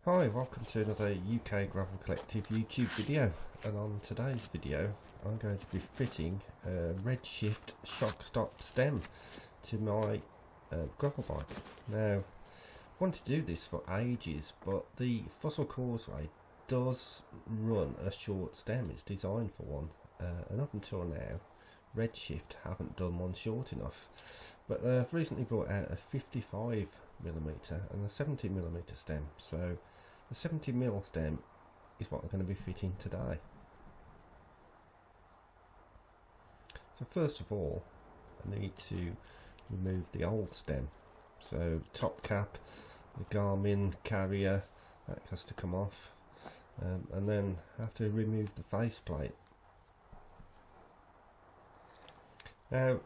Hi, welcome to another UK Gravel Collective YouTube video, and on today's video I'm going to be fitting a Redshift Shockstop Stem to my gravel bike. Now, I wanted to do this for ages, but the Fustle causeway does run a short stem. It's designed for one, and up until now Redshift haven't done one short enough. But they've recently brought out a 55mm and a 70mm stem, so the 70mm stem is what I'm going to be fitting today. So first of all, I need to remove the old stem. So top cap, the Garmin carrier, that has to come off, and then I have to remove the faceplate. Now,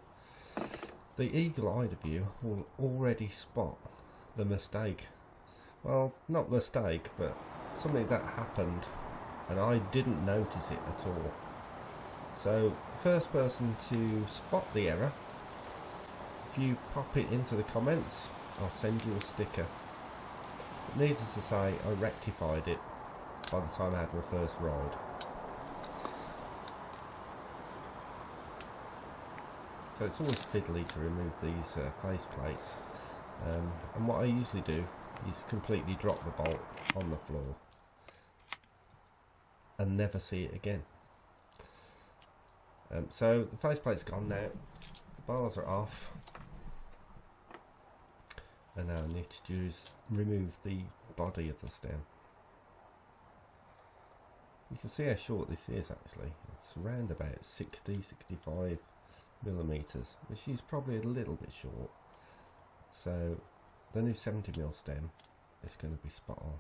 the eagle-eyed of you will already spot the mistake. Well, not mistake, but something that happened and I didn't notice it at all. So, first person to spot the error, if you pop it into the comments, I'll send you a sticker. But needless to say, I rectified it by the time I had my first ride. So it's always fiddly to remove these face plates, and what I usually do is completely drop the bolt on the floor and never see it again. So the faceplate's gone now, the bars are off, and now I need to just remove the body of the stem. You can see how short this is actually. It's around about 60-65mm, which is probably a little bit short. So the new 70mm stem is going to be spot on.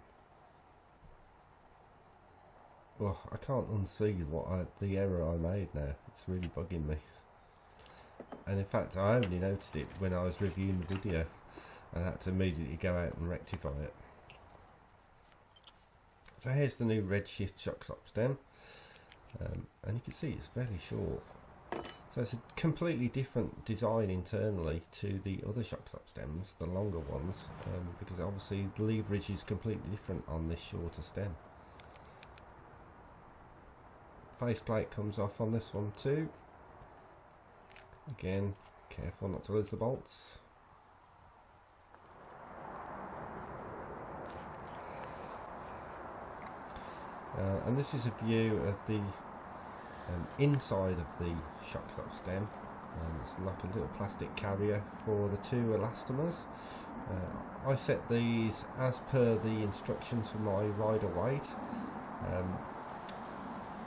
Well, I can't unsee the error I made now. It's really bugging me. And in fact, I only noticed it when I was reviewing the video. I had to immediately go out and rectify it. So here's the new Redshift Shockstop Stem, and you can see it's fairly short. So it's a completely different design internally to the other Shockstop stems, the longer ones, because obviously the leverage is completely different on this shorter stem. Faceplate comes off on this one too. Again, careful not to lose the bolts. And this is a view of the inside of the Shockstop stem. It's like a little plastic carrier for the two elastomers. I set these as per the instructions for my rider weight.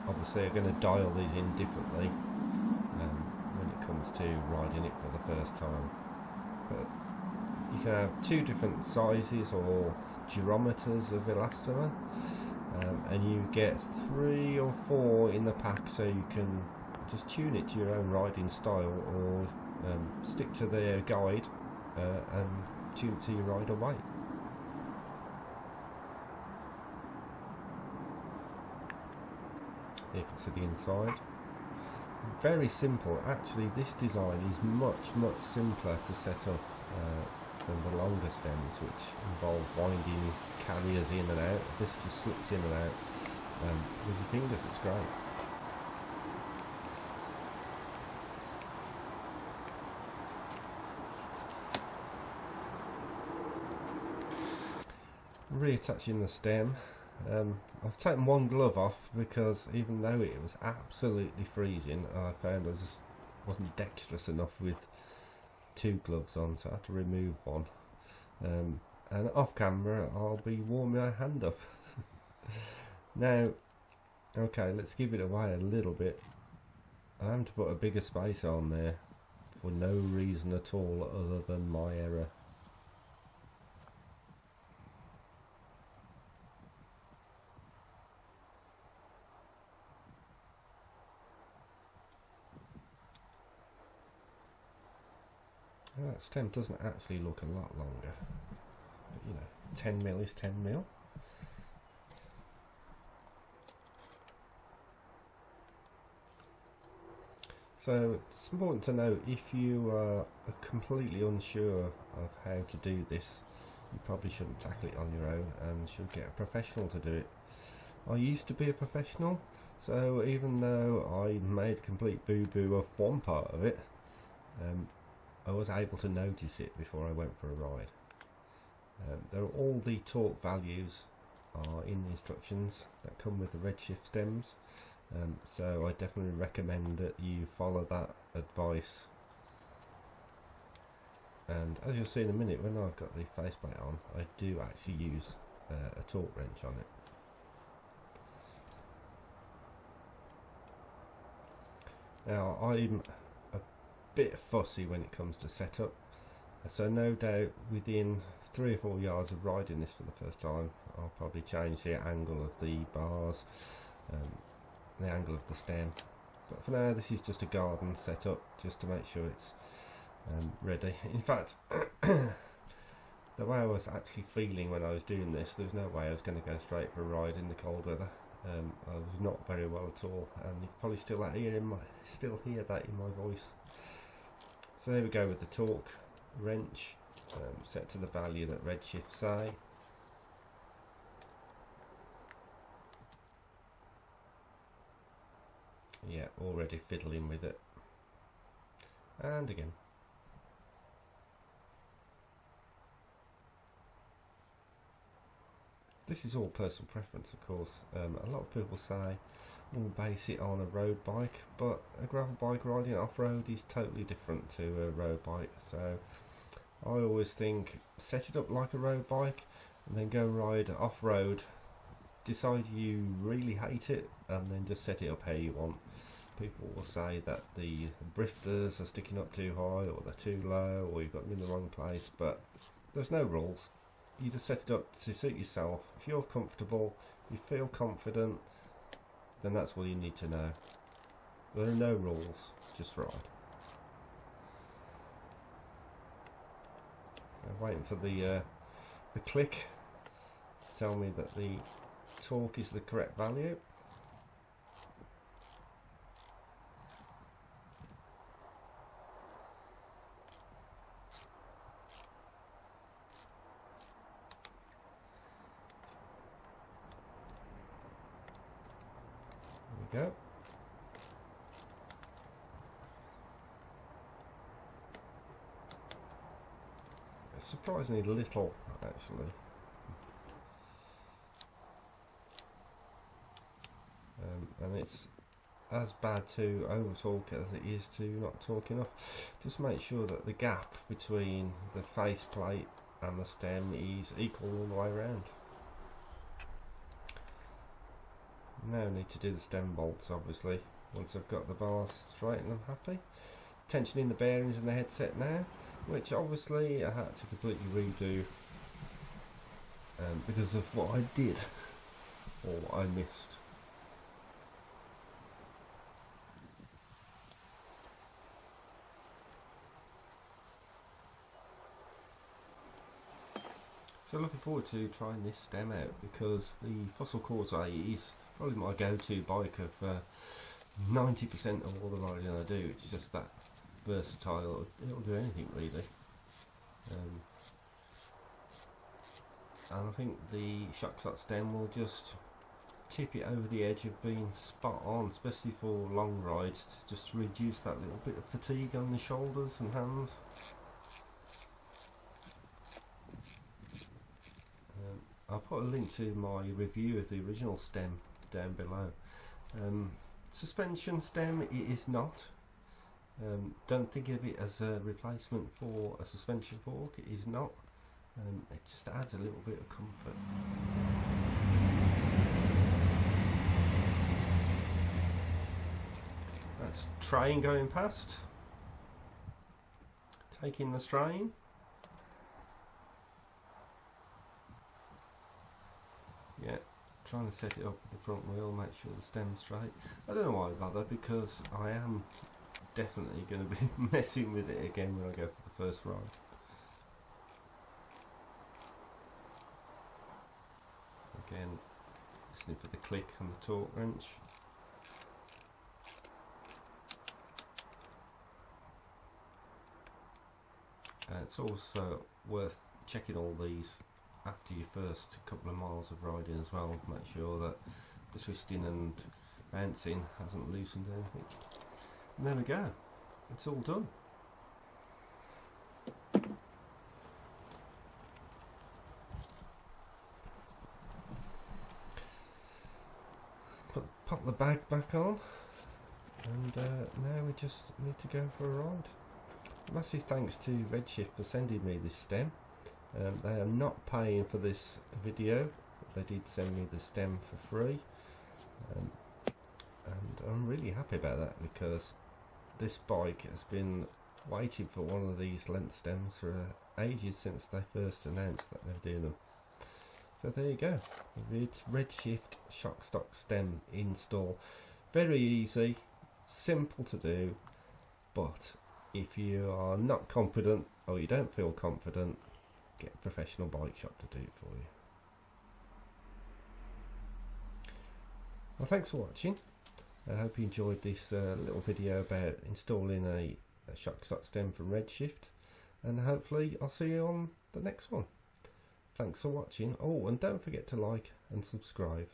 Obviously I'm going to dial these in differently when it comes to riding it for the first time. But you can have two different sizes or geometers of elastomer. And you get 3 or 4 in the pack, so you can just tune it to your own riding style, or stick to their guide and tune it to your rider weight. You can see the inside. Very simple. Actually, this design is much simpler to set up than the longer stems, which involve winding carriers in and out. This just slips in and out with your fingers. It's great. Reattaching the stem. I've taken one glove off because even though it was absolutely freezing, I found I just wasn't dexterous enough with 2 gloves on, so I had to remove one. And off camera I'll be warming my hand up. Now, okay, let's give it away a little bit. I'm having to put a bigger space on there for no reason at all other than my error. That stem doesn't actually look a lot longer, but you know, 10mm is 10mm. So it's important to note, if you are completely unsure of how to do this, you probably shouldn't tackle it on your own and should get a professional to do it. I used to be a professional, so even though I made a complete boo-boo of one part of it, I was able to notice it before I went for a ride. All the torque values are in the instructions that come with the Redshift stems, so I definitely recommend that you follow that advice. And as you'll see in a minute, when I've got the faceplate on, I do actually use a torque wrench on it. Now, I'm a bit fussy when it comes to setup, so no doubt within 3 or 4 yards of riding this for the first time, I'll probably change the angle of the bars, the angle of the stem. But for now, this is just a garden setup, just to make sure it's ready. In fact, the way I was actually feeling when I was doing this, there's no way I was going to go straight for a ride in the cold weather. I was not very well at all, and you can probably still hear that in my voice. So there we go with the torque wrench, set to the value that Redshift say. Yeah, already fiddling with it. And again. This is all personal preference, of course. A lot of people say we'll base it on a road bike, but a gravel bike riding off-road is totally different to a road bike. So I always think set it up like a road bike and then go ride off-road. Decide you really hate it and then just set it up how you want. People will say that the brifters are sticking up too high, or they're too low, or you've got them in the wrong place, but there's no rules. You just set it up to suit yourself. If you're comfortable, you feel confident, then that's all you need to know. There are no rules, just ride. I'm waiting for the click to tell me that the torque is the correct value. There we go. It's surprisingly little, actually. And it's as bad to over torque as it is to not torque enough. Just make sure that the gap between the faceplate and the stem is equal all the way around. Now I need to do the stem bolts, obviously, once I've got the bars straight and I'm happy. Tensioning the bearings in the headset now, which obviously I had to completely redo because of what I did, or what I missed. So looking forward to trying this stem out, because the Fustle causeway is probably my go-to bike of 90% of all the riding I do. It's just that versatile, it'll do anything really. And I think the Shockstop Stem will just tip it over the edge of being spot on, especially for long rides, to just reduce that little bit of fatigue on the shoulders and hands. I'll put a link to my review of the original stem down below. Suspension stem, it is not. Don't think of it as a replacement for a suspension fork, it is not. It just adds a little bit of comfort. That's train going past. Taking the strain. Yeah, trying to set it up with the front wheel, make sure the stem's straight. I don't know why I bother, because I am definitely going to be messing with it again when I go for the first ride. Again, listening for the click on the torque wrench. It's also worth checking all these after your first couple of miles of riding as well. Make sure that the twisting and bouncing hasn't loosened anything. And there we go, it's all done. Pop the bag back on, and now we just need to go for a ride. Massive thanks to Redshift for sending me this stem. They are not paying for this video. They did send me the stem for free, and I'm really happy about that, because this bike has been waiting for one of these length stems for ages, since they first announced that they're doing them. So there you go, it's Redshift Shockstop Stem install. Very easy, simple to do, but if you are not confident or you don't feel confident, get a professional bike shop to do it for you. Well, thanks for watching. I hope you enjoyed this little video about installing a Shockstop stem from Redshift, and hopefully I'll see you on the next one. Thanks for watching. Oh, and don't forget to like and subscribe.